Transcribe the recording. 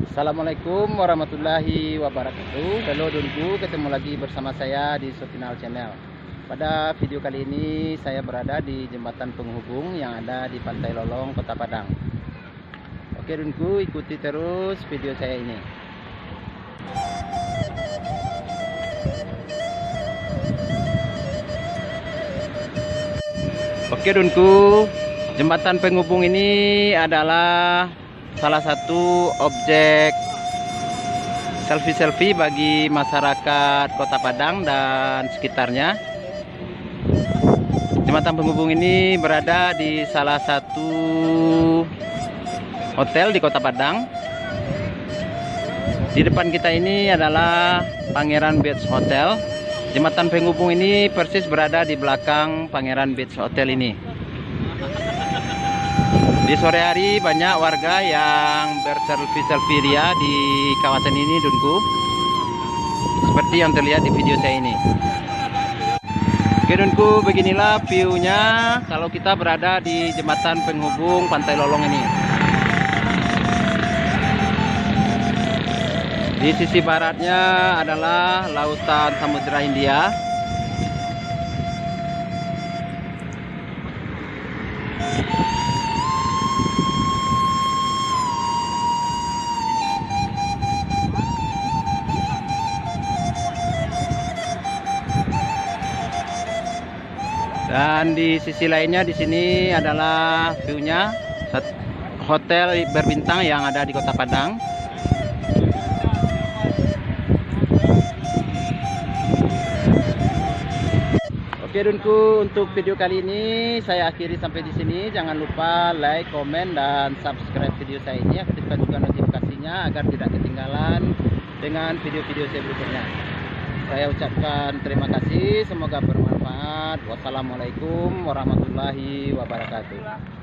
Assalamualaikum warahmatullahi wabarakatuh. Halo Dunku, ketemu lagi bersama saya di Sotinal Channel. Pada video kali ini saya berada di jembatan penghubung yang ada di Pantai Lolong, Kota Padang. Oke Dunku, ikuti terus video saya ini. Oke Dunku, jembatan penghubung ini adalah salah satu objek selfie-selfie bagi masyarakat Kota Padang dan sekitarnya. Jembatan penghubung ini berada di salah satu hotel di Kota Padang. Di depan kita ini adalah Pangeran Beach Hotel. Jembatan penghubung ini persis berada di belakang Pangeran Beach Hotel ini. Di sore hari banyak warga yang berselfie-selfie ria di kawasan ini Dunku, seperti yang terlihat di video saya ini. Oke Dunku, beginilah view-nya kalau kita berada di jembatan penghubung Pantai Lolong ini. Di sisi baratnya adalah lautan Samudra Hindia. Dan di sisi lainnya di sini adalah view-nya hotel berbintang yang ada di Kota Padang. Oke Dunku, untuk video kali ini saya akhiri sampai di sini. Jangan lupa like, komen, dan subscribe video saya ini. Aktifkan juga notifikasinya agar tidak ketinggalan dengan video-video saya berikutnya. Saya ucapkan terima kasih, semoga bermanfaat. Wassalamualaikum warahmatullahi wabarakatuh.